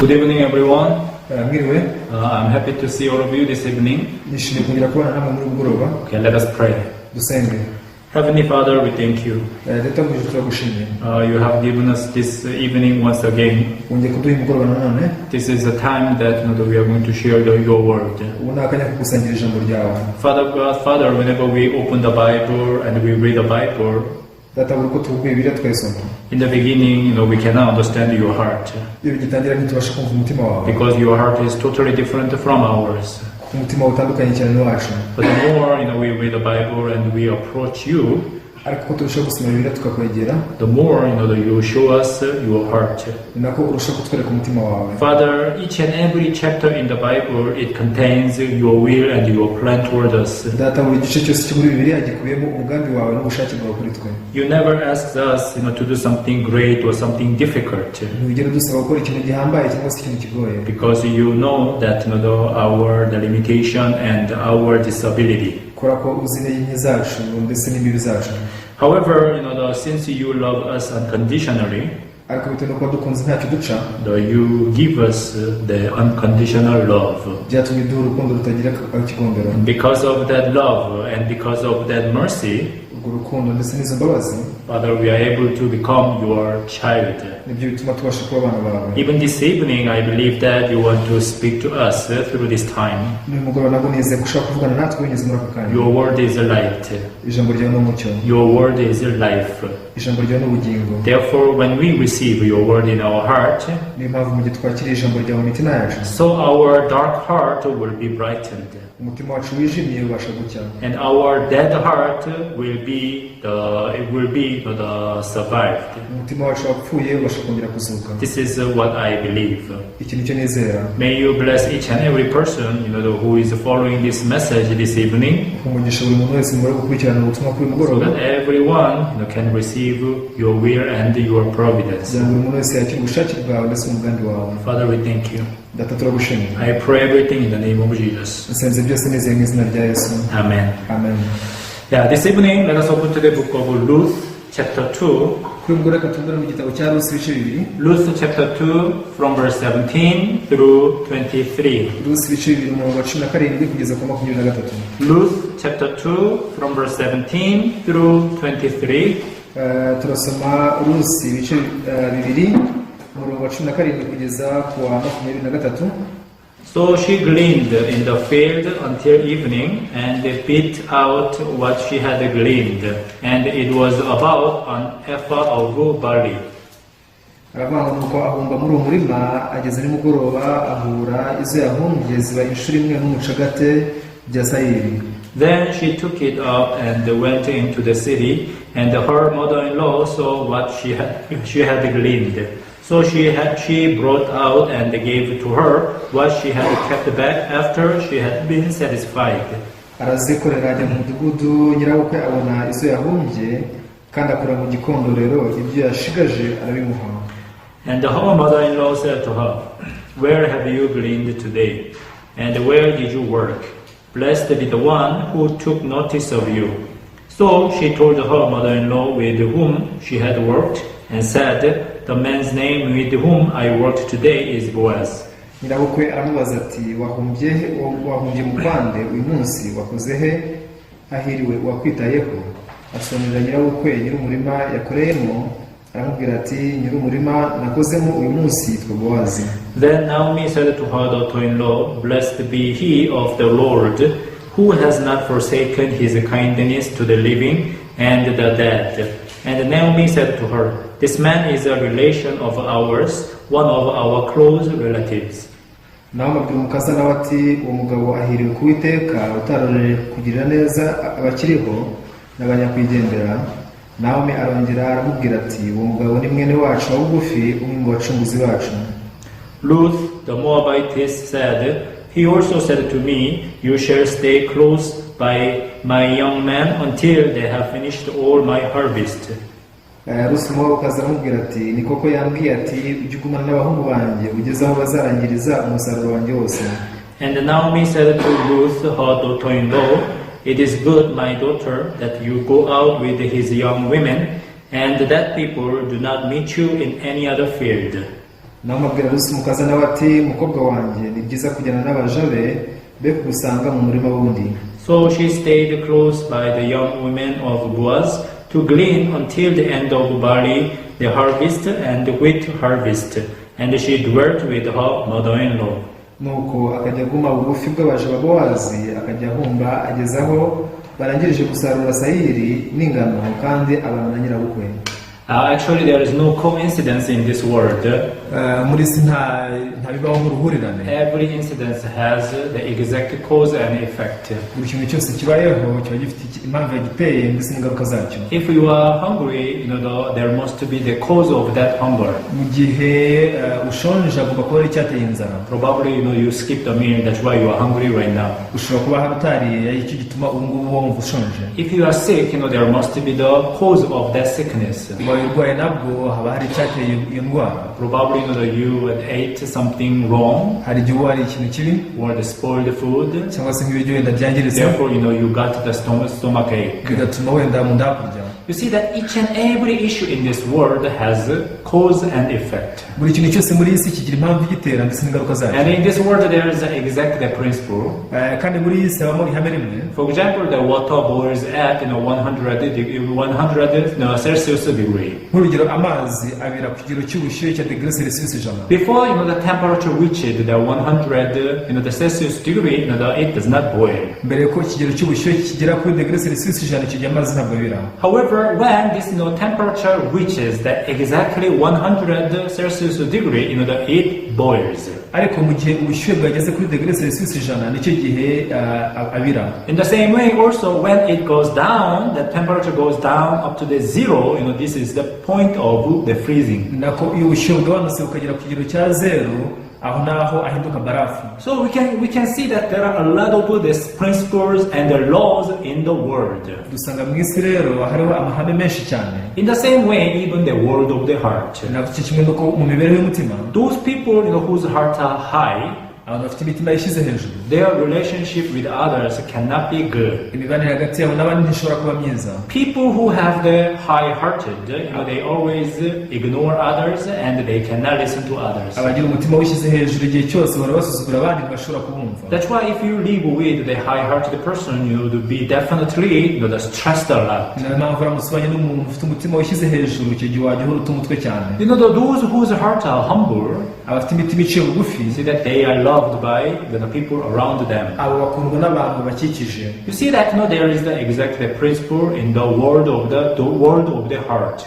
Good evening, everyone. mwiriwe I'm happy to see all of you this evening. nishimiye kongera kubana namwe muri mugoroba Okay, let us pray. dusenge. Heavenly Father, we thank you. Data mu ijuru turagushimiye You have given us this evening once again. wongeye kuduha umugoroba nanone. This is the time that we are going to share your word. ubu ni akanya ko gusangira ijambo ryawe. Father God, Father, whenever we open the Bible and we read the Bible, data buri uko tuvuye Bibiliya twayisoma, in the beginning, we cannot understand your heart iyo bigitangira ntitubasha kumva umutima wawe because your heart is totally different from ours. umutima wawe utandukanye cyane n'uwacu. But the more we read the Bible and we approach you, ariko uko turushaho gusoma Bibiliya tukakwegera, the more that you show us your heart. ni nako urushaho kutwereka umutima wawe. Father, each and every chapter in the Bible, it contains your will and your plan toward us. data buri gice cyose cyo muri Bibiliya gikubiyemo umugambi wawe n'ubushake bwawe kuri twe. You never asked us to do something great or something difficult, ntugere dusaba gukora ikintu gihambaye cyangwa se ikintu kigoye, because you know that the limitation and our disability. kubera ko uzi intege nke zacu ndetse n'imbibi zacu. However, since you love us unconditionally, ariko bitewe no kuba dukunze ntacyo duca, you give us the unconditional love. byatumye duha urukundo rutagira ikigombero. Because of that love and because of that mercy, urwo rukundo ndetse n'izo mbabazi, Father, we are able to become your child. nibyo bituma tubasha kuba abana bawe. Even this evening, I believe that you want to speak to us through this time. n'uyu mugoroba nabwo nizeye ko ushaka kuvugana natwe binyuze muri ako kanya. Your word is a light. ijambo ryawe ni umucyo, Your word is a life. ijambo ryawe ni ubugingo. Therefore, when we receive your word in our heart, niyo mpamvu mu gihe twakiriye ijambo ryawe mu mitima yacu, so our dark heart will be brightened. umutima wacu wijimye ubasha gucya, And our dead heart will be survived. umutima wacu wapfuye ubasha kongera kuzuka. This is what I believe. iki nicyo nizera. May you bless each and every person who is following this message this evening, umugisha buri muntu wese muri gukurikirana ubutumwa kuri so mugoroba, that everyone can receive your will and your providence. kugira ngo buri muntu wese yakire ubushake bwawe ndetse n'umugambi wawe. Father, we thank you. data turagushimiye. I pray everything in the name of Jesus. nsenze byose nizeye mu izina rya Yesu, Amen. amen. Yeah, this evening let us open to the book of Ruth, chapter 2. kuri mugoroba reka tugane mu gitabo cya Rusi ibice bibiri. Ruth chapter 2 from verse 17 through 23. Rusi ibice bibiri umurongo wa 17 kugeza ku 23. Ruth chapter 2 from verse 17 through 23. turasoma Rusi ibice bibiri umurongo wa 17 kugeza ku wa 23. So she gleaned in the field until evening, and beat out what she had gleaned, and it was about an ephah of barley. aravuga ngo nuko ahumba muri uwo murima, ageze nimugoroba ahura izo yahumbye ziba inshuro imwe n'umucagate bya sayiri. Then she took it up and went into the city, and her mother-in-law saw what she had gleaned. So she brought out and gave to her what she had kept back after she had been satisfied. arazikorera ajya mu mudugudu, nyirabukwe abona izo yahumbye kandi akora mu gikondorero ibyo yashigaje arabimuha. And her mother-in-law said to her, "Where have you gleaned today? And where did you work? Blessed be the one who took notice of you." So she told her mother-in-law with whom she had worked, and said, "The man's name with whom I worked today is Boaz." nyirabukwe aramubaza ati, wahumbye mu kwande uyu munsi wakoze he? hahiriwe uwakwitayeho. asobanurira nyirabukwe nyir'umurima yakoreyemo, aramubwira ati, nyir'umurima nakozemo uyu munsi yitwa Bowazi. Then Naomi said to her daughter-in-law, "Blessed be he of the Lord, who has not forsaken his kindness to the living and the dead." And Naomi said to her, "This man is a relation of ours, one of our close relatives." nawe abwira umukazana nawe ati, uwo mugabo ahiriwe ku Uwiteka utaroreye kugirira neza abakiriho n'abanyakwigendera. Naomi arongera aramubwira ati, uwo mugabo ni mwene wacu wa bugufi, umwe mu bacunguzi bacu. Ruth the Moabitess said, "He also said to me, you shall stay close by my young men until they have finished all my harvest." Rusi Moabikazi aramubwira ati, ni koko yambwiye ati, ujye ugumana n'abahungu banjye ugeze aho bazarangiriza umusaruro wanjye wose. And Naomi said to Ruth her daughter-in-law, "It is good, my daughter, that you go out with his young women, and that people do not meet you in any other field." Naomi abwira Rusi umukazana we ati mukobwa wanjye ni byiza kujyana n'abaja be kugusanga mu murima wundi. So she stayed close by the young women of Boaz to glean until the end of barley, the harvest, and the wheat harvest, and she dwelt with her mother-in-law. Nuko akajya aguma bugufi bw'abaja ba Bowazi akajya ahumba agezaho barangirije gusarura sayiri n'ingano kandi abana na nyirabukwe. Actually, there is no coincidence in this word. Muri si nta bibaho nk'uruhurirane. Every incident has the exact cause and effect. Buri kintu cyose kibayeho kiba gifite impamvu yagiteye ndetse n'ingaruka zacyo. If you are hungry, there must be the cause of that hunger. Mu gihe ushonje agomba kuba ari icyateye inzara. Probably you skipped a meal, that's why you are hungry right now. Ushobora kuba hari utariye icyo gituma ubu ngubu wumva ushonje. If you are sick, there must be the cause of that sickness. Urwaye nabwo haba hari icyateye iyo ndwara. Probably you ate something wrong. Hari igihe wari ikintu kibi. Or the spoiled food. Cyangwa se nk'ibiryo wenda byangiritse. Therefore, you got the stomach ache. Bigatuma wenda mu nda hakurya. You see that each and every issue in this world has a cause and effect. Buri kintu cyose muri isi kigira impamvu igitera ndetse n'ingaruka zacyo. And in this world there is exactly the principle. Kandi muri iyi si habamo ihame rimwe. For example, the water boils at 100 Celsius degree. Nk'urugero amazi abira ku kigero cy'ubushyuhe cya degrees Celsius 100. Before the temperature reaches the 100 the Celsius degree, it does not boil. Mbere ko ikigero cy'ubushyuhe kigera kuri degrees Celsius 100 icyo gihe amazi ntabwo abira. However, when this temperature reaches the exactly 100 Celsius degree, it boils. Ariko mu gihe ubushyuhe bwageze kuri degrees Celsius 100 nicyo gihe abira. In the same way, also when it goes down, the temperature goes down up to the zero. This is the point of the freezing. Nako iyo ubushyuhe bwabanutse bukagera ku kigero cya zero, aho naho ahinduka barafu. So we can see that there are a lot of these principles and the laws in the world. Dusanga mu isi rero hariho amahame menshi cyane. In the same way, even the world of the heart. Nako kimwe nuko mu mibereho y'umutima. Those people whose hearts are high, abantu bafite imitima yishyize hejuru. Their relationship with others cannot be good. Imibanire hagati yabo n'abandi ntishobora kuba myiza. People who have the high-hearted, they always ignore others and they cannot listen to others. Abagira umutima wishyize hejuru igihe cyose bahora basuzugura abandi ntibashobora kubumva. That's why if you live with the high-hearted person, you would be definitely stressed a lot. Niyo mpamvu uramutse n'umuntu ufite umutima wishyize hejuru icyo gihe wajya uhora umutwe cyane. Those whose hearts are humble, abafite imitima iciye bugufi, see that they are loved by the people around them. Abo bakundwa n'abantu bakikije. You see that there is the exact principle in the world of the heart.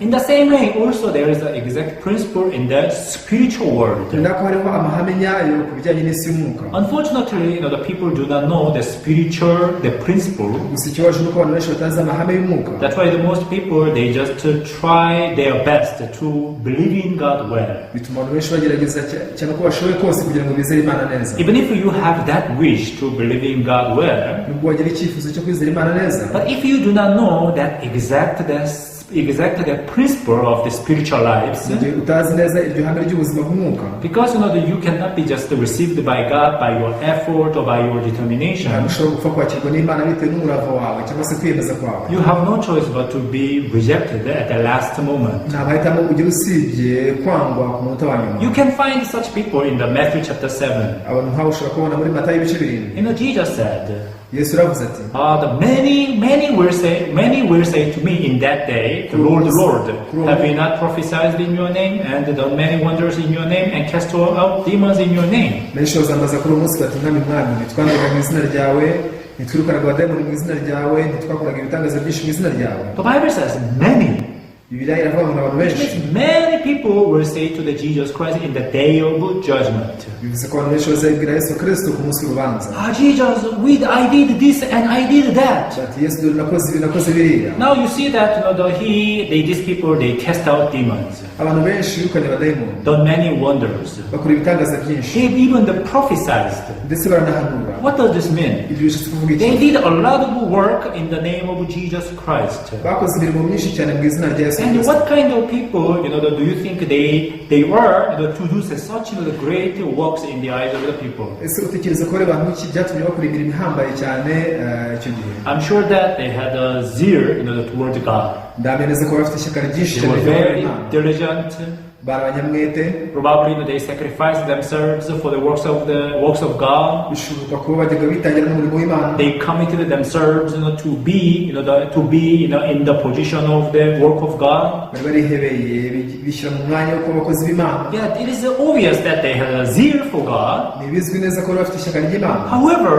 In the same way, also there is the exact principle in the spiritual world. Unfortunately, the people do not know the principle. That's why the most people, they just try their best to believe in God well. Even if you have that wish to believe in God well, but if you do not know that exact the principle of the spiritual lives, because you cannot be just received by God by your effort or by your determination. You have no choice but to be rejected at the last moment. You can find such people in the Matthew chapter 7. Jesus said, many will say to me in that day, Lord, Lord, have we not prophesied in your name, and done many wonders in your name, and cast out demons in your name? The Bible says many. Many people will say to the Jesus Christ in the day of judgment, Jesus, I did this and I did that. Now you see that these people, they cast out demons, done many wonders, they even prophesied. What does this mean? They did a lot of work in the name of Jesus Christ. And what kind of people, do you think they were to do such great works in the eyes of the people? I'm sure that they had a zeal, toward God. ndameneza ko bafite ishyaka ryinshi They were cyane very diligent. bari abanyamwete. Probably they sacrificed themselves for the works of God. bishoboka kuba bajyaga bitangira n'umurimo w'Imana. They committed themselves, to be, in the position of the work of God. bari barihebeye bishyira mu mwanya wo kuba abakozi b'Imana. Yeah, it is obvious that they had a zeal for God. ntibizwi neza ko bari bafite ishyaka ry'Imana. However,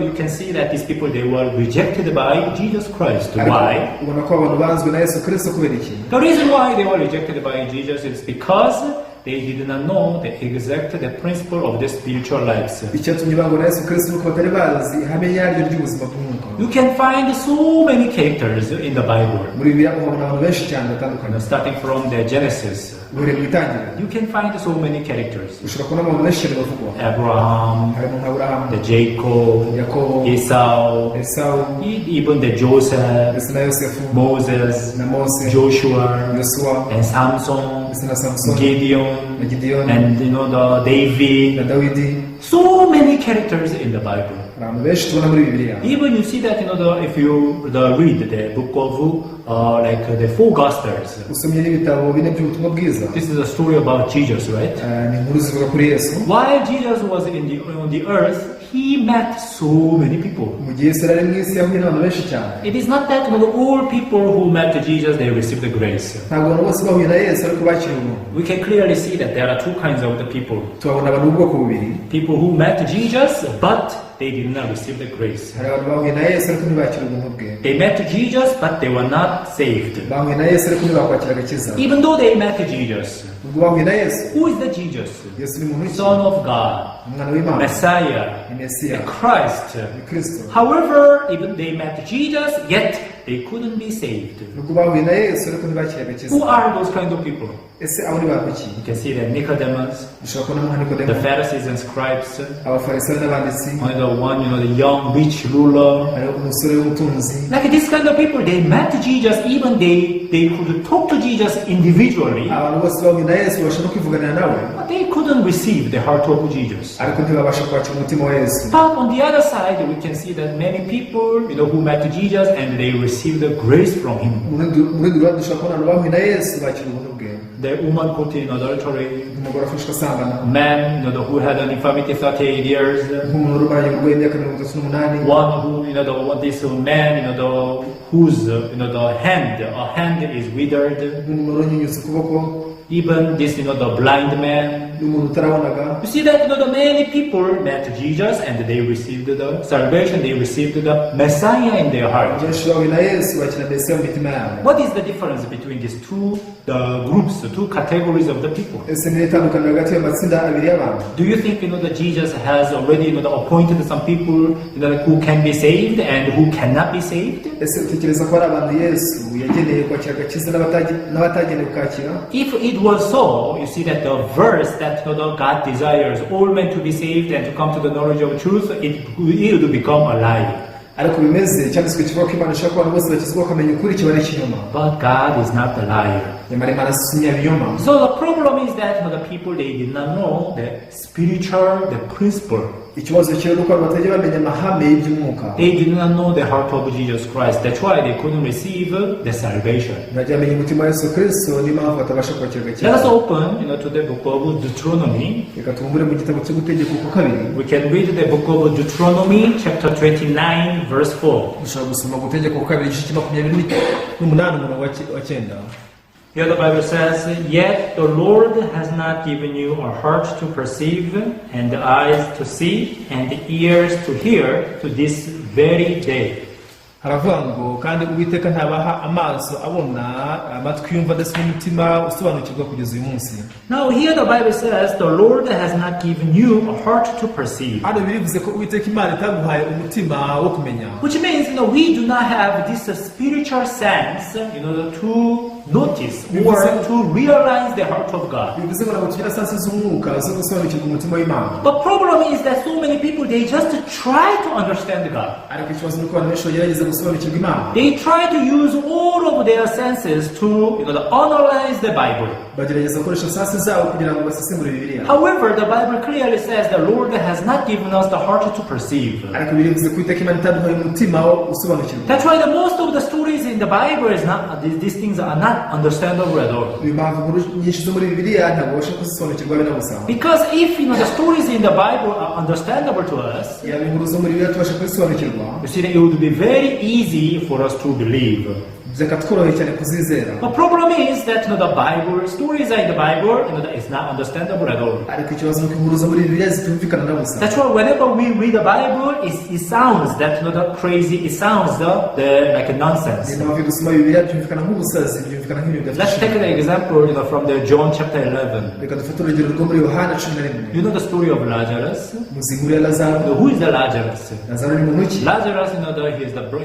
you can see that these people, they were rejected by Jesus Christ. Why? ubona ko abantu banzwe na Yesu Kristo kubera iki? The reason why they were rejected by Jesus is because they did not know the principle of the spiritual lives. icyatumye bangwa na Yesu Kristo nuko batari bazi ihame yaryo ry'ubuzima bw'umwuka. You can find so many characters in the Bible. muri Bibiliya muhabona abantu benshi cyane batandukanye. Starting from the Genesis, uhereye mu itangiriro you can find so many characters. ushobora kubona abantu benshi cyane bavugwa. Abraham, harimo nka Aburahamu, the Jacob, Yakobo, Esau, Esawu, even the Joseph, ndetse na Yosefu, Moses, na Mose, Joshua, Yosuwa, and Samson, ndetse na Samusoni, Gideon, na Gideyoni, and the David. na Dawidi. So many characters in the Bible. abantu benshi tubona muri Bibiliya. Even you see that if you read the book of the four Gospels. usomye n'ibitabo bine by'ubutumwa bwiza. This is a story about Jesus, right? ni inkuru zivuga kuri Yesu. While Jesus was on the earth, he met so many people. mu gihe Yesu yari mu isi yahuye n'abantu benshi cyane. It is not that all people who met Jesus, they received the grace. ntabwo abantu bose bahuye na Yesu ariko bakiriye ubuntu. We can clearly see that there are two kinds of the people. tubabona abantu b'ubwoko bubiri. People who met Jesus, but they did not receive the grace. hari abantu bahuye na Yesu ariko ntibakira ubuntu bwe. They met Jesus, but they were not saved. bahuye na Yesu ariko ntibakwakira agakiza. Even though they met Jesus. ubwo bahuye na Yesu. Who is the Jesus? Yesu ni muntu Son of God, umwana w'Imana, Messiah, ni Mesiya, the Christ. ni Kristo. However, even they met Jesus, yet they couldn't be saved. ubwo bahuye na Yesu ariko ntibakira agakiza. Who are those kind of people? ese abo ni bantu ki? You can see that Nicodemus, dushobora kubona nka Nikodemo, the Pharisees and scribes, abafarisayo n'abanditsi, the young rich ruler. hariho umusore w'umutunzi. Like this kind of people, they met Jesus, even they could talk to Jesus individually, abantu bose bahuye na Yesu bashobora kwivuganira nawe but they couldn't receive the heart of Jesus. ariko ntibabasha kwakira umutima wa Yesu. But on the other side, we can see that many people, who met Jesus and they received the grace from him. muri ruhande dushobora kubona abantu bahuye na Yesu bakira ubuntu bwe. The woman caught in adultery, umugore afashwe asambana, man, who had an infirmity 38 years, nk'umuntu urwaye uburwayi imyaka 38, one who, this man, whose, a hand is withered, n'umuntu unyunyutse ukuboko, even this, the blind man. n'umuntu utarabonaga. You see that, the many people met Jesus and they received the salvation, they received the Messiah in their heart. benshi bahuye na Yesu bakira Mesiya mu mitima yabo. What is the difference between these groups, the two categories of the people? ese ni itandukaniro hagati y'amatsinda abiri y'abantu. Do you think that Jesus has already appointed some people who can be saved and who cannot be saved? ese utekereza ko hari abantu Yesu yageneye kwakira agakiza n'abatagenewe kwakira? If it was so, you see that the verse that God desires all men to be saved and to come to the knowledge of truth, it will become a lie. ariko bimeze cyanditswe kivuga ko Imana ishaka ko abantu bose bakizwa bakamenya ukuri kiba ari ikinyoma. But God is not a liar. nyamara Imana si inyabinyoma. So the problem is that the people, they did not know the principle. ikibazo cyo nuko abantu batajya bamenya amahame y'iby'umwuka. They did not know the heart of Jesus Christ. That's why they couldn't receive the salvation. bajya bamenya umutima wa Yesu Kristo, niyo mpamvu batabasha kwakira agakiza. Let us open, to the book of Deuteronomy. reka tubumbure mu gitabo cyo gutegeka uko kabiri. We can read the book of Deuteronomy, chapter 29, verse 4. dushobora gusoma gutegeka uko kabiri igice cya 28 umurongo wa 9. Here the Bible says, "Yet the Lord has not given you a heart to perceive, and eyes to see, and ears to hear, to this very day." haravuga ngo kandi Uwiteka ntabaha amaso abona, amatwi yumva, ndetse n'umutima usobanukirwa kugeza uyu munsi. Now here the Bible says, "The Lord has not given you a heart to perceive." hano birivuze ko Uwiteka Imana itaguhaye umutima wo kumenya. Which means, we do not have this spiritual sense, to notice or to realize the heart of God. bivuze ngo ntabwo tugira sansi z'umwuka zo gusobanukirwa umutima w'Imana. The problem is that so many people, they just try to understand God. ariko ikibazo ni uko abantu benshi bagerageza gusobanukirwa Imana. They try to use all of their senses to analyze the Bible. bagerageza gukoresha sansi zabo kugira ngo basesengure Bibiliya. However, the Bible clearly says the Lord has not given us the heart to perceive. ariko bivuze ko iteka Imana itaduhaye umutima wo gusobanukirwa. That's why the most of the stories in the Bible is not, these things are not understandable at all. impamvu inkuru nyinshi zo muri Bibiliya ntabwo babasha kuzisobanukirwa bene gusa. Because if the stories in the Bible are understandable to us, yaba inkuru zo muri Bibiliya tubasha kuzisobanukirwa, you see that it would be very easy for us to believe. byakatworoheye cyane kuzizera. The problem is that the Bible stories are in the Bible, it's not understandable at all. ariko ikibazo ni uko inkuru zo muri Bibiliya zitumvikana na busa. That's why whenever we read the Bible, it sounds that crazy. It sounds like a nonsense. ni naho dusoma Bibiliya byumvikana nk'ubusazi, byumvikana nk'ibintu bidafite. Let's take an example, from the John chapter 11. reka dufate urugero rwo muri Yohana 11. You know the story of Lazarus. muzi inkuru ya Lazaro. Who is the Lazarus? Lazaro ni muntu ki? Lazarus,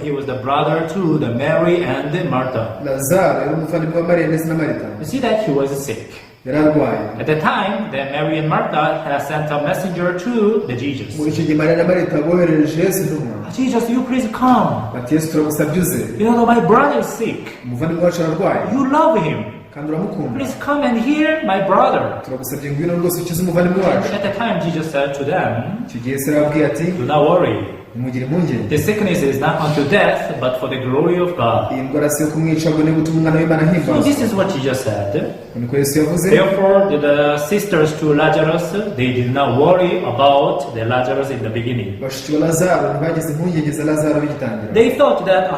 he was the brother to the Mary and Martha. Lazaro yari umuvandimwe wa Mariya ndetse na Marita. You see that he was sick. yari arwaye. At the time, the Mary and Martha had sent a messenger to the Jesus. muri icyo gihe Mariya na Marita boherereje Yesu intumwa. Jesus, you please come. bati Yesu turagusabye uze. My brother is sick. umuvandimwe wacu ararwaye. You love him. kandi uramukunda. Please come and hear my brother. turagusabye ngwino rwose ukize umuvandimwe wacu. At the time, Jesus said to them, icyo gihe Yesu arababwiye ati do not worry. nimugire impungenge. The sickness is not unto death, but for the glory of God. iyi ndwara si yo kumwica ngo ni gutuma umwana w'Imana So ahimbazwa. this is what Jesus said. niko Yesu yavuze. Therefore, the sisters to Lazarus, they did not worry about the Lazarus in the beginning. bashiki ba Lazaro ntibagize impungenge za Lazaro bigitangira. They thought that,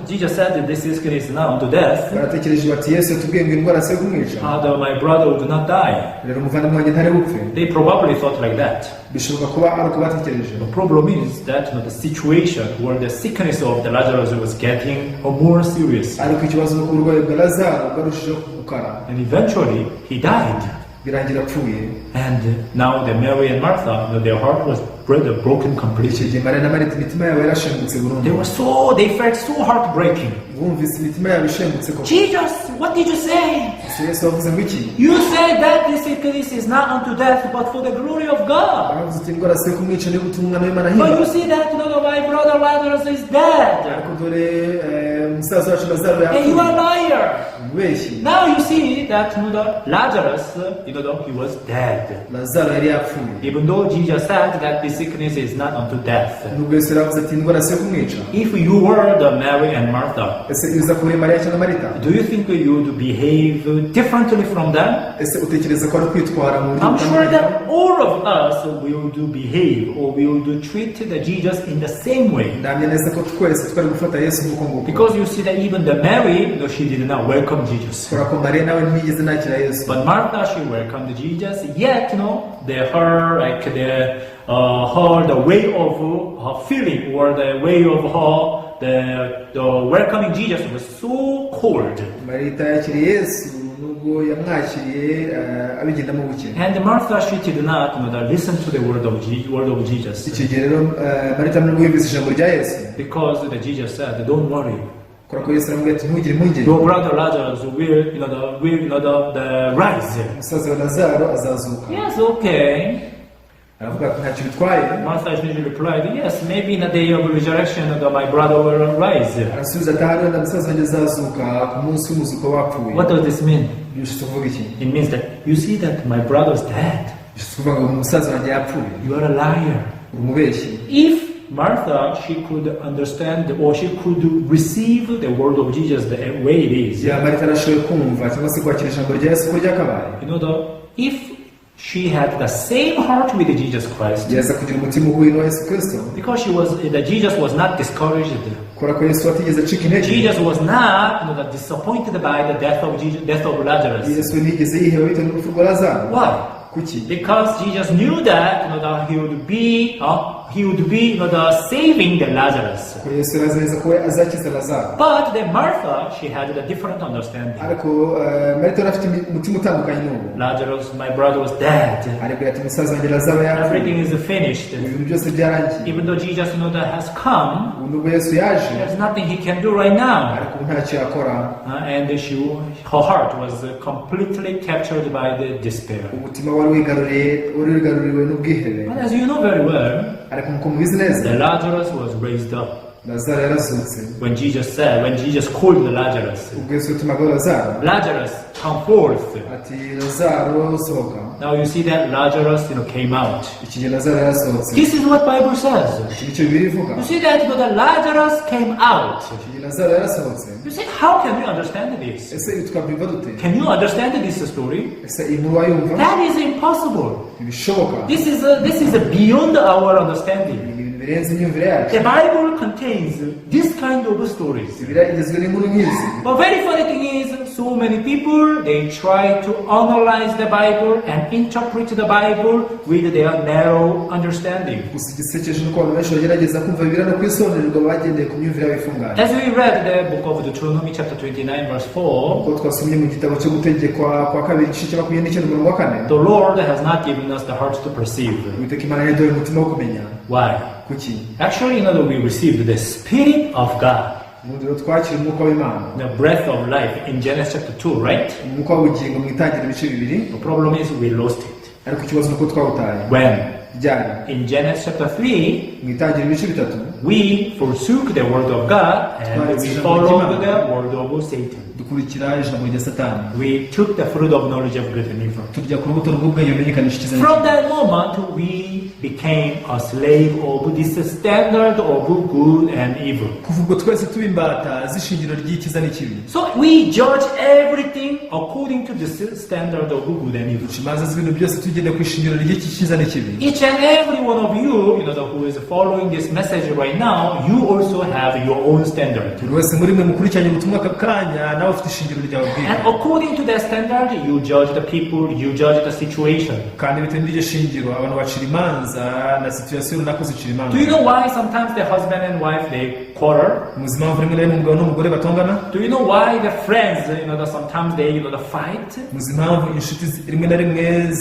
Jesus said that this sickness is not unto death. baratekereje bati Yesu yatubwiye ngo indwara si yo kumwica. My brother would not die. rero umuvandimwe wanjye ntari bupfe. They probably thought like that. bishoboka kuba ari uko batekereje. The problem is that the situation where the sickness of the Lazarus was getting more serious. ariko ikibazo ni uko uburwayi bwa Lazaro bwarushijeho gukara. And eventually, he died. birangira apfuye. And now the Mary and Martha, their heart was broken icyo completely. gihe Mariya na Marita imitima yabo yarashengutse burundu. They felt so heartbreaking. bumvise imitima yabo ishengutse koko. Jesus, what did you say? Yesu wavuze ngo iki? You said that this sickness is not unto death, but for the glory of God. baravuze ati indwara si yo kumwica ni gutuma umwana w'Imana But you ahimba. see that my brother Lazarus is dead. ariko dore umusaza wacu Lazaro And you are a yapfuye. liar. umubeshyi. Now you see that Lazarus, he was dead. Lazaro yari yapfuye. Even though Jesus said that the sickness is not unto death. nubwo Yesu yaravuze ati indwara si yo kumwica. If you were the Mary and Martha, ese uza kuri Mariya cyangwa Marita? do you think you would behave differently from them? ese utekereza ko ari kwitwara mu buryo I'm sure butandukanye? that all of us will behave or will treat the Jesus in the same way. ndamya neza ko twese twari gufata Yesu nk'uko nguko. Because you see that even the Mary, she did not welcome Jesus. kubera ko Mariya nawe ntiyigeze nakira Yesu. But Martha, she welcomed Jesus. Yet, the way of her feeling or the way of her the welcoming Jesus was so cold. Marita yakiriye Yesu nubwo yamwakiriye abigendamo buke. And Martha, she did not listen to the word of Jesus. icyo gihe rero Marita nubwo yumvise ijambo rya Yesu. Because the Jesus said, don't worry. kubera ko Yesu aramubwira ati ntugire impungenge. Your brother Lazarus will rise. umusaza wa Lazaro azazuka. Yes, okay. aravuga ati ntacyo bitwaye. Martha replied, yes, maybe in the day of resurrection my brother will rise. arasubiza ati ahari wenda musaza wanjye azazuka ku munsi w'umuzuko wapfuye. What does this mean? bishatse kuvuga iki? It means that you see that my brother is dead. bishatse kuvuga ngo umusaza wanjye yapfuye. You are a liar. uri umubeshyi. If Martha, she could understand or she could receive the word of Jesus the way it is. ya Marita arashoboye kumva cyangwa se kwakira ijambo rya Yesu uko ryakabaye. If she had the same heart with Jesus Christ, yaza kugira umutima uhuye na Yesu Kristo. because Jesus was not discouraged. kubera ko Yesu atigeze acika intege. Jesus was not disappointed by the death of Lazarus. Yesu ntiyigeze yiheba bitewe n'urupfu rwa Lazaro. Why? kuki? Because Jesus knew that he would be he would be the saving the Lazarus. ko Yesu yarazeza ko azakiza Lazaro. But then Martha, she had a different understanding. Ariko Marita afite umutima utandukanye n'uwo. Lazarus, my brother, was dead. Ariko ati musaza wanjye Lazaro yapfuye. Everything is finished. Ibintu byose byarangiye. Even though Jesus, that has come, nubwo Yesu yaje, there's nothing he can do right now. ariko ntacyo yakora. And her heart was completely captured by the despair. Umutima wari wigaruriwe n'ubwihebe. But as you know very well, ariko muko mubizi neza, the Lazarus was raised up. Lazaro yarazutse. When Jesus called the Lazarus, ubwo Yesu yatumaga Lazaro, Lazarus, come forth. ati Lazaro sohoka. Now you see that Lazarus, came out. Iki gihe Lazaro yarasohotse. This is what Bible says. Icyo Bibiliya ivuga. You see that the Lazarus came out. Iki gihe Lazaro yarasohotse. You see, how can we understand this? Ese twabyumva dute? Can you understand this story? Ese inkuru wayumva? That is impossible. Ibishoboka. This is beyond our understanding. Ibintu birenze imyumvire yacu. The Bible contains this kind of stories. Bibiliya igizwe n'inkuru nk'izi. But very funny thing is, so many people, they try to analyze the Bible and interpret the Bible with their narrow understanding. Gusa igisekeje nuko abantu benshi bagerageza kumva Bibiliya no kwisobanurira bagendeye ku myumvire y'ifungane. As we read the book of Deuteronomy chapter 29 verse 4, uko twasomye mu gitabo cyo gutegekwa kwa kabiri igice cya 29:4, the Lord has not given us the heart to perceive. Uwiteka Imana yaduhaye umutima wo kumenya. Why? Kuki? Actually, we received the Spirit of God, Ubundi twakira umwuka w'Imana. the breath of life in Genesis chapter 2, right? Umwuka w'ubugingo mu itangira ibice bibiri. The problem is we lost it. Ariko ikibazo nuko twawutaye. When? Ryari? In Genesis chapter 3, mu itangira ibice bitatu, we forsook the word of God and we followed the word of Satan. dukurikira ijambo rya Satani. We took the fruit of knowledge of good and evil. Turya ku rubuto rw'ubwenge bumenyekanisha icyiza n'ikibi. From that moment, we became a slave of this standard of good and evil. Kuva ubwo twese tuba imbata z'ishingiro ry'icyiza n'ikibi. So we judge everything according to this standard of good and evil. Imanza z'ibintu byose tugenda ku ishingiro ry'icyiza n'ikibi. Each and every one of you, who is following this message right now, you also have your own standard. Buri wese muri mwe mukurikiranye ubutumwa aka kanya nawe ufite ishingiro ryawe bwite. And according to that standard, you judge the people, you judge the situation. Kandi bitewe n'iryo shingiro abantu bacira imanza na situation runaka zicira imanza. Do you know why sometimes the husband and wife they quarrel? Muzi impamvu rimwe na rimwe umugabo n'umugore batongana? Do you know why the friends, that sometimes they, the fight? Muzi impamvu inshuti rimwe na rimwe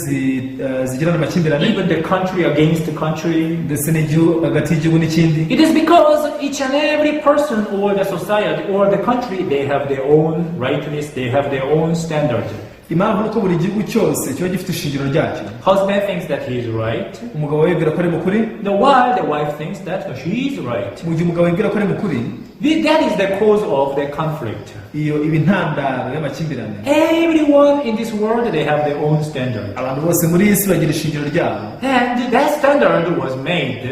zigirana amakimbirane? Even the country against the country. Ndetse n'igihugu hagati y'igihugu n'ikindi. It is because each and every person or the society or the country, they have their own rightness, they have their own standard. Impamvu nuko buri gihugu cyose kiba gifite ishingiro ryacyo. Husband thinks that he is right. Umugabo yibwira ko ari mukuri. The wife thinks that she is right. Mu gihe umugabo yibwira ko ari mukuri. That is the cause of the conflict. Iyo ibintandaro y'amakimbirane. Everyone in this world, they have their own standard. Abantu bose muri iyi si bagira ishingiro ryabo. And that standard was made,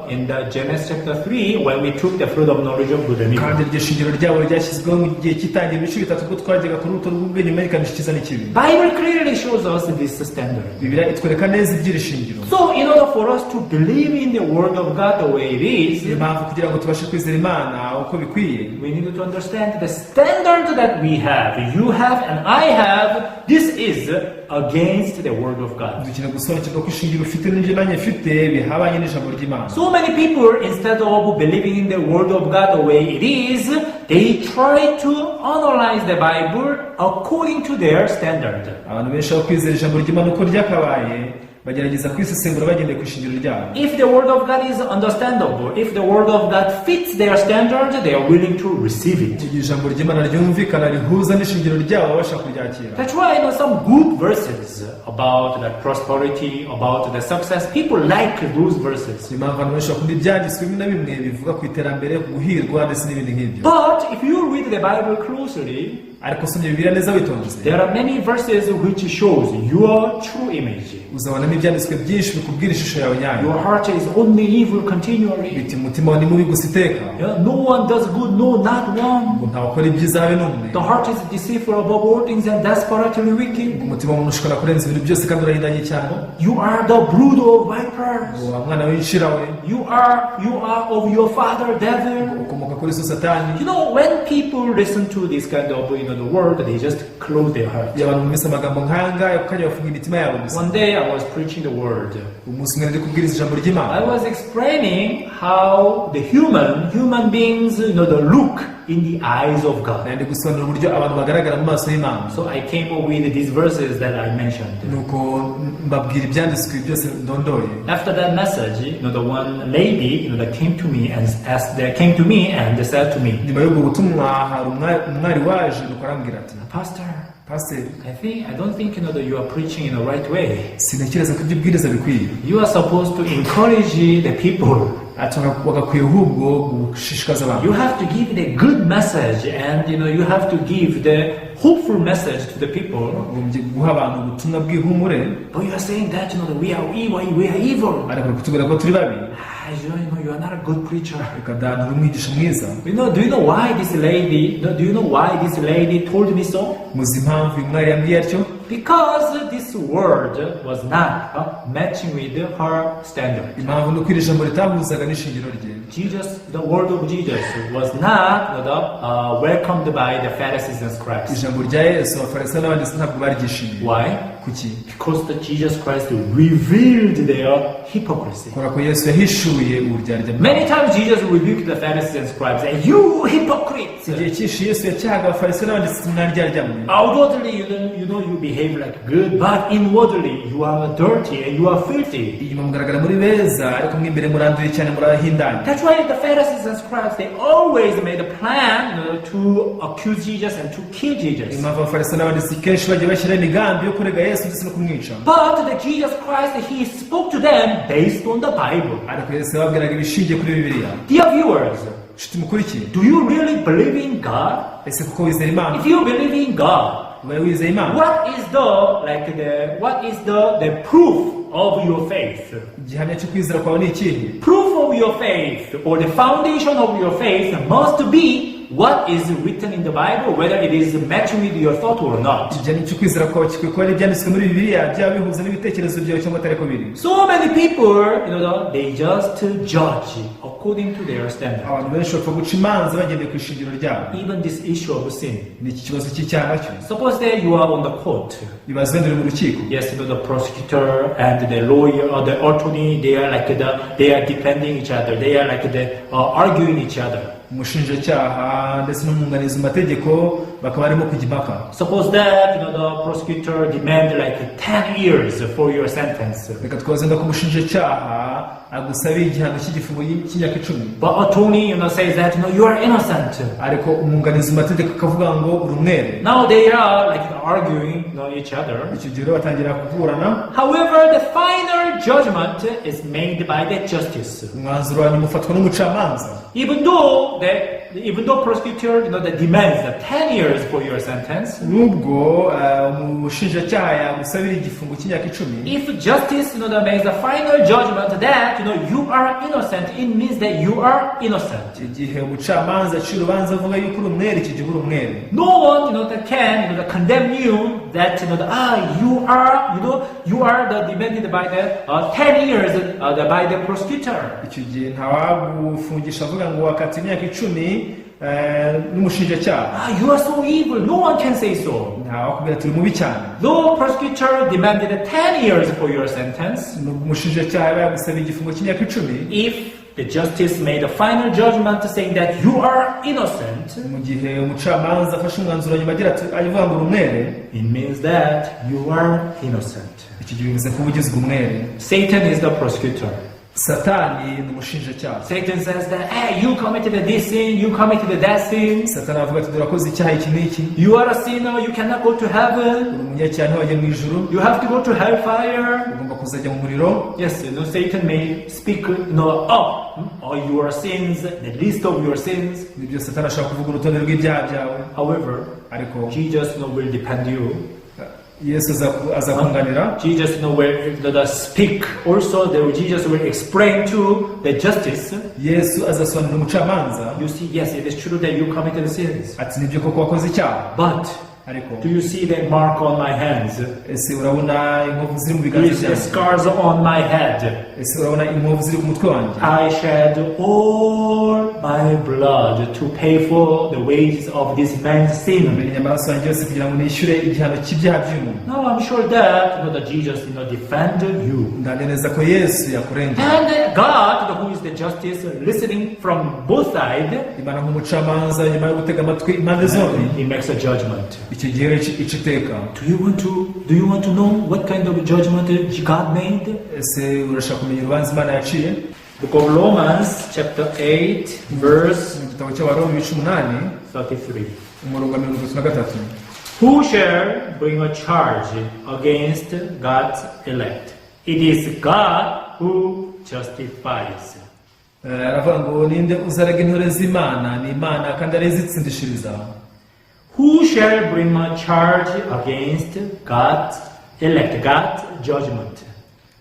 in the Genesis chapter 3 when we took the fruit of knowledge of good and evil. Kandi iryo shingiro ryabo ryashyizweho mu gihe cy'itangira ibice bitatu ko twajyaga ku rubuto rw'ubwenge bumenyekanisha icyiza n'ikibi. Bible clearly shows us this standard. Bibiliya itwereka neza iby'iri shingiro. So in order for us to believe in the word of God the way it is, impamvu kugira ngo tubashe kwizera Imana uko bikwiye, we need to understand the standard that we have, you have and I have. This is against the word of God. Dukeneye gusobanukirwa ko ishingiro ufite n'iryo nanjye mfite bihabanye n'ijambo ry'Imana. So many people, instead of believing in the word of God the way it is, they try to analyze the Bible according to their standard. Abantu benshi aho kwizera ijambo ry'Imana uko ryakabaye bagerageza kwisesengura bagendeye ku ishingiro ryabo. If the word of God is understandable, if the word of God fits their standard, they are willing to receive it. Ijambo ry'Imana ryumvikana rihuza n'ishingiro ryabo babasha kuryakira. That's why some good verses about the prosperity, about the success, people like those verses. Impamvu abantu benshi bakunda ibyanditswe bimwe na bimwe bivuga ku iterambere, guhirwa ndetse n'ibindi nk'ibyo. But if you read the Bible closely, ariko usomye Bibiliya neza witonze, there are many verses which shows your true image. Uzabonamo ibyanditswe byinshi bikubwira ishusho yawe nyayo. Your heart is only evil continually. Biti umutima wawe ni mubi gusa iteka. No one does good, no, not one. Ntawe ukora ibyiza habe n'umwe. The heart is deceitful above all things and desperately wicked. Umutima w'umuntu ushobora kurenza ibintu byose kandi urahindanye cyane. You are the brood of vipers. Wa mwana w'inshira we. You are of your father devil. Ukomoka kuri so Satani. When people listen to this kind of the word, they just close their heart. abantu bumvise amagambo nk'aya ukajya bafunga imitima yabo gusa. One day I was preaching the word. umunsi umwe ndi kubwiriza ijambo ry'Imana. I was explaining how the human beings, the look in the eyes of God. Ndi gusobanura uburyo abantu bagaragara mu maso y'Imana. So I came up with these verses that I mentioned. Nuko mbabwira ibyanditswe byose ndondoye. After that message, the one lady, that came to me and said to me, nyuma y'ubwo butumwa hari umwari waje nuko arambwira ati, Pastor, I don't think that you are preaching in the right way. Sintekereza ko ibyo ubwiriza bikwiye. You are supposed to encourage the people. Wagakwiye ahubwo gushishikaza abantu. You have to give the good message, and you have to give the hopeful message to the people. guha abantu ubutumwa bw'ihumure. But you are saying that we are evil. Ariko kutubwira ko turi babi. You are not a good preacher. Ukadana umwigisha mwiza. Do you know why this lady told me so? Muzi impamvu uyu mwari yambwiye atyo? Because this word was not matching with her standard. Impamvu nuko iri jambo ritahuzaga n'ishingiro rye. The word of Jesus was not welcomed by the Pharisees and scribes. Ijambo rya Yesu abafarisayo n'abanditsi ntabwo baryishimiye. Why? Kuki? Because Jesus Christ revealed their hypocrisy. Kubera ko Yesu yahishuye uburyarya. Many times Jesus rebuked the Pharisees and scribes, and you hypocrites. Igihe cyinshi Yesu yacyahaga abafarisayo n'abanditsi mwaryarya mwe. Outwardly, you behave like good, but inwardly you are dirty and you are filthy. Inyuma mugaragara muri beza, ariko mwimbere muranduye cyane murahindanye. That's why the Pharisees and scribes, they always made a plan to accuse Jesus and to kill Jesus. Impamvu abafarisayo n'abanditsi kenshi bagiye bashyiraho imigambi yo kurega Yesu ndetse no kumwica. But the Jesus Christ, he spoke to them based on the Bible. Ariko Yesu yababwiraga ibishingiye kuri Bibiliya. Dear viewers, nshuti mukurikiye, do you really believe in God? ese kuko wizera Imana? If you believe in God, wizera Imana, what is the proof of your faith? Igihamya cyo kwizera kwawe ni ikihe? Proof of your faith, or the foundation of your faith, must be what is written in the Bible, whether it is matching with your thought or not. Igihamya cyo kwizera kwawe kikwiye kuba ari ibyanditswe muri Bibiliya, byaba bihuza n'ibitekerezo byawe cyangwa atari ko biri. So many people, they just judge according to their standard. Abantu benshi bapfa guca imanza bagendeye ku ishingiro ryabo. Even this issue of sin. Ni iki kibazo cy'icyaha cyo. Suppose that you are on the court. Ibazwe nduri mu rukiko. Yes, the prosecutor and the lawyer or the attorney, they are defending each other. They are arguing each other. Umushinjacyaha ndetse n'umwunganizi mu mategeko bakaba barimo kujya impaka. Suppose that the prosecutor demand 10 years for your sentence. Reka twazenda ku mushinjacyaha agusabira igihano cy'igifungo cy'imyaka 10. But attorney says that you are innocent. Ariko umwunganizi mu mategeko akavuga ngo uri umwere. Now they are arguing each other. Icyo gihe batangira kuburana. However, the final judgment is made by the justice. Umwanzuro wa nyuma ufatwa n'umucamanza. Even though prosecutor that demands 10 years for your sentence. Nubwo umushinjacyaha yagusabira igifungo cy'imyaka 10. If justice that makes the final judgment that you are innocent, it means that you are innocent. Igihe umucamanza acira urubanza avuga yuko uri umwere, icyo gihe uri umwere. No one that can condemn you that you are demanded by the 10 years by the prosecutor. Icyo gihe ntawagufungisha avuga ngo wakata imyaka 10 n'umushinjacyaha. You are so evil. No one can say so. Ntawakubwira turi mubi cyane. Though prosecutor demanded 10 years for your sentence, umushinjacyaha yagusaba igifungo cy'imyaka 10. If the justice made a final judgment saying that you are innocent, mu gihe umucamanza afashe umwanzuro nyuma avuga ngo uri umwere, it means that you are innocent. Icyo gihe bivuze ko ugizwe umwere. Satan is the prosecutor. Satani ni umushinjacyaha. Satan says that, hey, you committed this sin, you committed that sin. Satani avuga ati durakoze icyaha iki n'iki. You are a sinner, you cannot go to heaven. Uri umunyacyaha ntiwajya mu ijuru. You have to go to hellfire. Ugomba kuzajya mu muriro. Yes, Satan may speak, all your sins, the list of your sins. Nibyo Satani ashaka kuvuga urutonde rw'ibyaha byawe. However, ariko Jesus will defend you. Yesu azakunganira. Jesus will speak also. Jesus will explain to the justice. Yesu azasobanurira umucamanza. You see, yes, it is true that you committed sins. Ati nibyo koko wakoze icyaha. But do you see the mark on my hands? Ese urabona inkovu ziri mu biganza byanjye? The scars on my head. Ese urabona inkovu ziri ku mutwe wanjye? I shed all my blood to pay for the wages of this man's sin. namenye amaraso yanjye yose kugira ngo nishyure igihano cy'ibyaha by'umuntu. Now I'm sure that that Jesus defended you. Ndahamya neza ko Yesu yakurengera. And God, who is the justice, listening from both sides, Imana nk'umucamanza nyuma yo gutega amatwi impande zombi, He makes a judgment. icyo gihe ica iteka. Do you want to know what kind of judgment God made? Ese urashaka kumenya urubanza Imana yaciye? Book of Romans, chapter 8, verse Mu gitabo cy'Abaroma 8 33. umurongo wa 33. Who shall bring a charge against God's elect? It is God who justifies. Aravuga ngo ninde uzarega intore z'Imana? Ni Imana kandi ari izitsindishiriza. Who shall bring a charge against God's elect? God's judgment.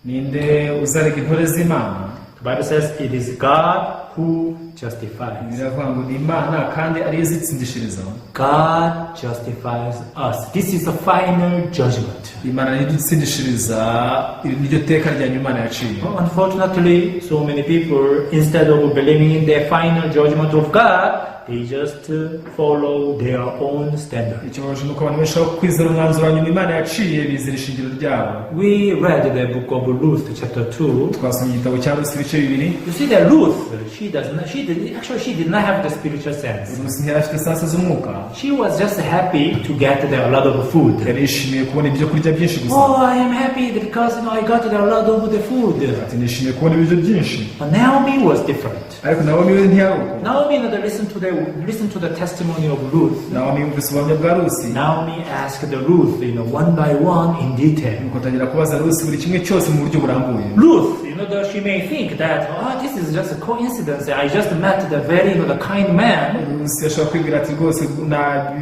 Ninde uzarega intore z'Imana? The Bible says it is God who justifies. Biravuga ngo ni Imana kandi ari izitsindishiriza. God justifies us. This is the final judgment. Imana ni idutsindishiriza, iri niryo teka rya nyuma Imana yaciye. Unfortunately, so many people, instead of believing in the final judgment of God, they just follow their own standard. Ikibazo nuko abantu benshi kwizera umwanzuro wa nyuma Imana yaciye bizera ishingiro ryabo. We read the book of Ruth, chapter 2. Twasomye igitabo cya Ruth ibice bibiri. You see that Ruth, she did not have the spiritual sense. Ruth ntiyari afite sanse z'umwuka. She was just happy to get a lot of food. Yarishimiye kubona ibyo kurya byinshi gusa. Oh, I am happy because I got a lot of the food. Ati nishimiye kubona ibyo byinshi. But Naomi was different. Ariko Naomi we ntiyari uko. Naomi, listen to the testimony of Ruth. Naomi yumvise ubuhamya bwa Ruth. Naomi asked the Ruth, one by one in detail. Nuko atangira kubaza Ruth buri kimwe cyose mu buryo burambuye. Ruth, she may think that this is just a coincidence. I just met the very the kind man. Ruth yashobora kwibwira ati rwose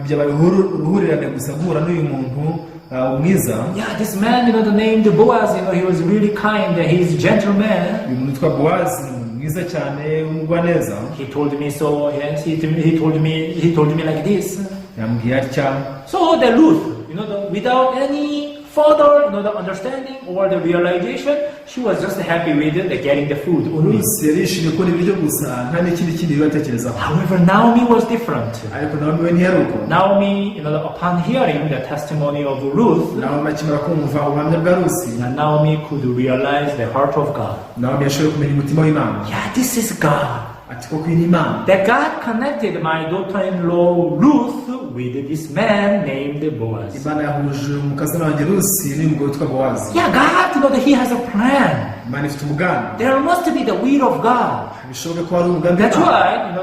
byabaye uruhurirane gusa guhura n'uyu muntu umwiza. Yeah, this man, named Boaz, he was really kind. He's a gentleman. Uyu muntu witwa Boaz mwiza cyane umugwaneza. He told me so. Yes, he told me like this. Yambwiye atya. So the Ruth, without any further, the understanding or the realization, she was just happy with getting the food. Ruth yarishimye kubona ibiryo gusa nta n'ikindi kindi yatekerezaho. However, Naomi was different. Ariko Naomi we ntiyari uko. Naomi, upon hearing the testimony of Ruth, Naomi akimara kumva ubuhamya bwa Ruth, Naomi could realize the heart of God. Naomi yashoboye kumenya umutima w'Imana. Yeah, this is God. Ati koko iyi ni Imana. That God connected my daughter-in-law Ruth with this man named Boaz. Imana yahuje umukazana wanjye Ruth n'umugabo witwa Boaz. Yeah, God, He has a plan. Imana ifite umugambi. There must be the will of God. Bishoboke ko hari umugambi. That's why,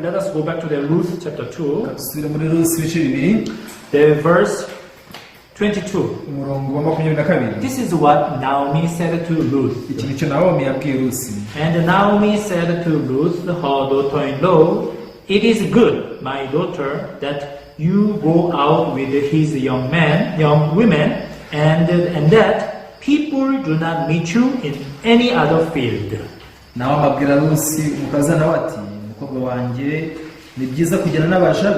let us go back to the Ruth chapter 2. Dusubire muri Ruth ibice bibiri. The verse 22. Umurongo wa 22. This is what Naomi said to Ruth. Iki nicyo Naomi yabwiye Ruth. And Naomi said to Ruth, her daughter-in-law, it is good, my daughter, that you go out with his young women, and that people do not meet you in any other field. Nawe abwira Ruth umukazana we ati, umukobwa wanjye ni byiza kujyana n'abaja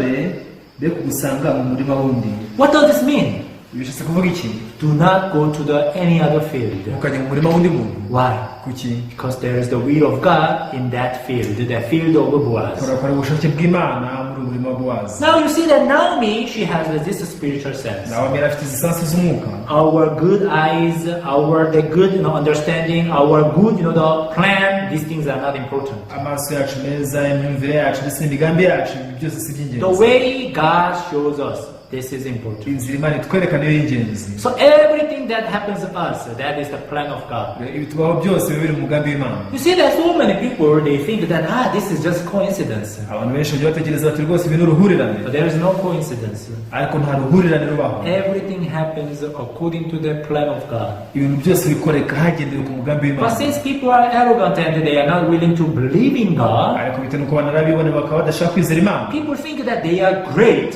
be kugusanga mu murima wundi. What does this mean? Bishatse kuvuga iki? Do not go to any other field. Mukajya mu murima wundi muntu. Why? Kuki? Because there is the will of God in that field, the field of Boaz. Kurakora ubushake bw'Imana muri murima wa Boaz. Now you see that Naomi, she has this spiritual sense. Naomi afite izisansi z'umwuka. Our good eyes, the good understanding, our good the plan, these things are not important. Amaso yacu meza, imyumvire yacu ndetse n'imigambi yacu byose si by'ingenzi. The way God shows us, this is important. Inzira Imana itwereka niyo y'ingenzi. So everything that happens to us, that is the plan of God. Ibitubaho byose biri mu mugambi w'Imana. You see, there are so many people, they think that this is just coincidence. Abantu benshi bajya batekereza bati rwose ibintu uruhurirane. But there is no coincidence. Ariko nta ruhurirane rubaho. Everything happens according to the plan of God. Ibintu byose bikoreka hagendewe ku mugambi w'Imana. But since people are arrogant and they are not willing to believe in God, ariko bitewe n'uko banarabibona bakaba badashaka kwizera Imana. People think that they are great.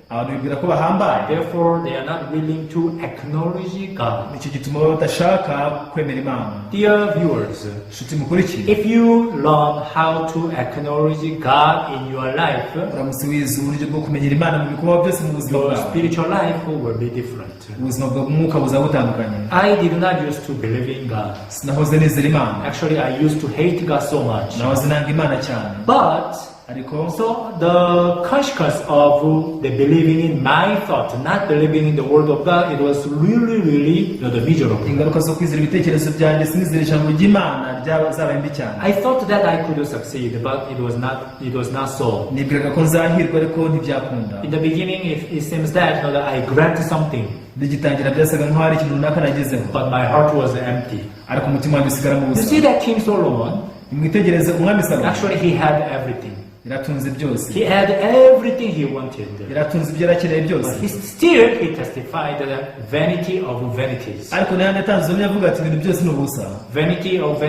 abantu bibwira ko bahambaye, Therefore, they are not willing to acknowledge God. nicyo gituma baba badashaka kwemera Imana. Dear viewers, Nshuti mukurikiye, if you learn how to acknowledge God in your life, uramutse wize uburyo bwo kumenyera Imana mu bikorwa byose mu buzima your bwawe, spiritual life will be different. ubuzima bw'umwuka buzaba butandukanye. I did not used to believe in God. Sinahoze nizera Imana, Actually, I used to hate God so much. nahoze nanga Imana cyane, But ariko so the consequence of the believing in my thought, not believing in the word of God, it was really the miserable. ingaruka zo kwizera ibitekerezo byanjye sinizera ijambo ry'Imana zabaye mbi cyane. I thought that I could succeed, but it was not so. Nibwiraga ko nzahirwa ariko ntibyakunda. In the beginning, it seems that I grabbed something, Bigitangira byasaga nk'aho hari ikintu runaka nagezeho, but my heart was empty. ariko umutima wanjye usigara mu You busa. see that King Solomon, Mwitegereze umwami Salomo, actually he had everything. yaratunze byose, He had everything he wanted. yaratunze ibyo yarakeneye byose, But he testified that vanity of vanities. ariko nayo yatanze ubuhamya avuga ati ibintu byose ni ubusa. Vanity of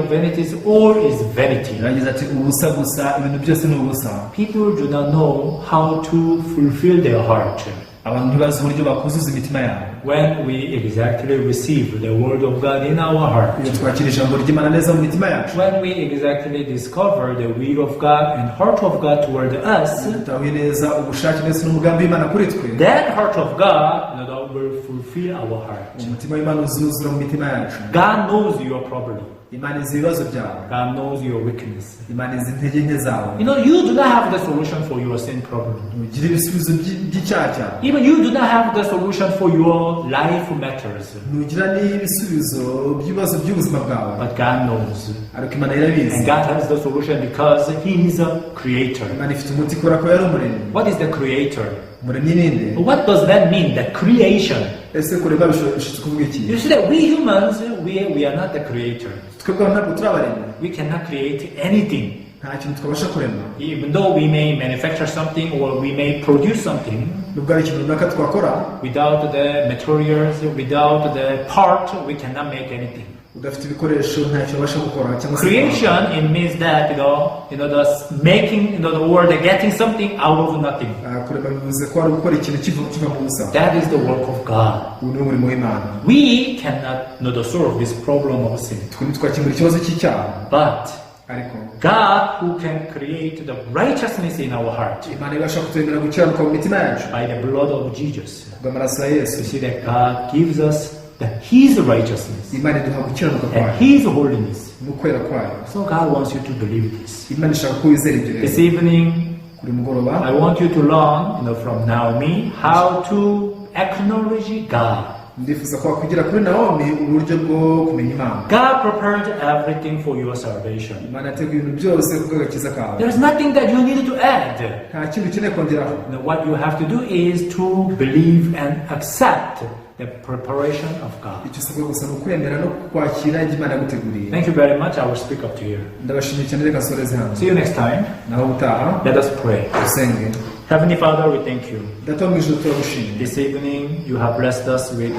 vanities, all is vanity. Yagize ati ubusa gusa, ibintu byose ni ubusa. People do not know how to fulfill their heart. Abantu ntibazi uburyo bakuzuza imitima yabo. When we exactly receive the word of God in our heart, Iyo twakira ijambo ry'Imana neza mu mitima yacu, when we exactly discover the will of God and heart of God toward us, tutahuye neza ubushake ndetse n'umugambi w'Imana kuri twe, that heart of God will fulfill our heart. umutima w'Imana uzuzura mu mitima yacu. God knows your problem. Imana izi ibibazo byawe, God knows your weakness. Imana izi intege nke zawe. You do not have the solution for your sin problem. Ntugire ibisubizo by'icyaha cyawe, Even you do not have the solution for your life matters. ntugira n'ibisubizo by'ibibazo by'ubuzima bwawe, But God knows. ariko Imana irabizi. And God has the solution because He is a creator. Imana ifite umuti kubera ko yari umuremyi. What is the creator? Umuremyi ni nde? What does that mean, the creation? Ese kureba bishatse kuvuga iki? You see that we humans, we are not the creator. Twebwe ntabwo turi abaremyi, We cannot create anything. nta kintu twabasha kurema. Even though we may manufacture something or we may produce something, Nubwo ari ikintu runaka twakora, without the materials, without the part, we cannot make anything. udafite ibikoresho ntacyo ubasha gukora cyangwa se Creation, it means that the making, the word getting something out of nothing. kurema bivuze ko ari gukora ikintu kiva mu busa. That is the work of God. Ubu ni umurimo w'Imana. We cannot solve this problem of sin, Twe ntitwakemura ikibazo cy'icyaha, but ariko God who can create the righteousness in our heart Imana ibasha kutwemera gukiranuka mu mitima yacu by the blood of Jesus. bw'amaraso ya Yesu. You see that God gives us His righteousness Imana iduha gukiranuka and kwayo His holiness. n'ukwera kwayo. So God wants you to believe this. Imana ishaka ko wizera ibyo This rero. evening, Kuri mugoroba I want you to learn, from Naomi, how to acknowledge God. ndifuza ko wakwigira kuri Naomi uburyo bwo kumenya Imana. God prepared everything for your salvation. Imana yateguye ibintu byose kubw'agakiza kawe, There is nothing that you need to add. nta kintu ukeneye kongeraho. What you have to do is to believe and accept the preparation of God. Icyo usabwa gusa ni ukwemera no kwakira ibyo Imana yaguteguriye. Thank you very much. I will speak up to you. Ndabashimiye cyane, reka nsoreze hano. See you next time. Naho utaha Let us pray. dusenge. Heavenly Father, we thank you. Data wo mu ijuru turagushimye. This evening, you have blessed us with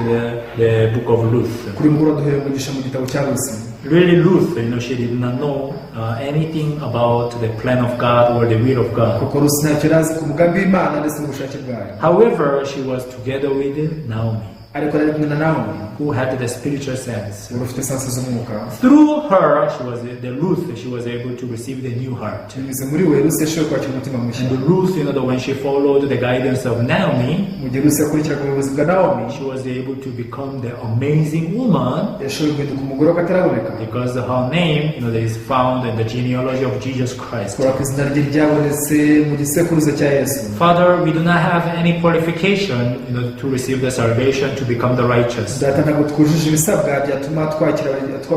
the book of Ruth. Kuri mugoroba duhere umugisha mu gitabo cya Rusi. Really, Ruth, she did not know anything about the plan of God or the will of God. Kuko Rusi ntacyo yari azi ku mugambi w'Imana ndetse n'ubushake bwayo. However, she was together with Naomi, Ariko ari kumwe na Naomi, who had the spiritual sense. wari ufite sansi z'umwuka. Through her, she was able to receive the new heart. Binyuze muri we Rusi yashoboye kwakira umutima mushya. And Ruth, when she followed the guidance of Naomi, Mu gihe Rusi yakurikiraga ubuyobozi bwa Naomi, she was able to become the amazing woman yashoboye guhinduka umugore w'akataraboneka. because her name, is found in the genealogy of Jesus Christ. Kubera ko izina rye ryabonetse mu gisekuruza cya Yesu. Father, we do not have any qualification, to receive the salvation, to become the righteous. Data, ntabwo twujuje ibisabwa byatuma twaba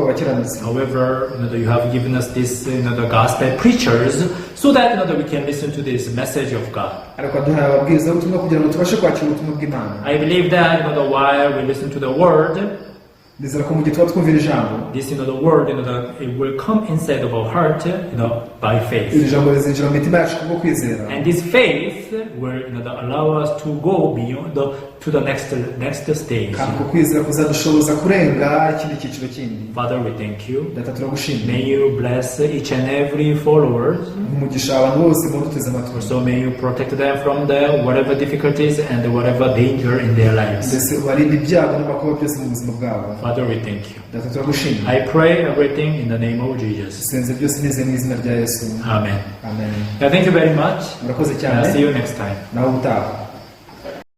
abakiranutsi. However, you have given us this, the gospel preachers, so that we can listen to this message of God. Ariko aduhaye ababwiriza ubutumwa kugira ngo tubashe kwakira ubutumwa bw'Imana. I believe that while we listen to the word, Ndizera ko mu gihe tuba twumvira ijambo, this the word, it will come inside of our heart, by faith. iri jambo rizinjira mu mitima yacu kubwo kwizera. And this faith will allow us to go beyond to the next stage. kandi uko kwizera kuzadushoboza kurenga ikindi cyiciro kindi. Father, we thank you. Data turagushimira. May you bless each and every followers. umugisha abantu bose mu duteze amatwi. So may you protect them from the whatever difficulties and whatever danger in their lives. ndetse ubarinde ibyago n'amakuba byose mu buzima bwabo. Father, we thank you. Data turagushimira. I pray everything in the name of Jesus. senze byose neze mu izina rya Yesu. Amen. Amen. Thank you very much. murakoze And cyane. see you next time. nawe utaha.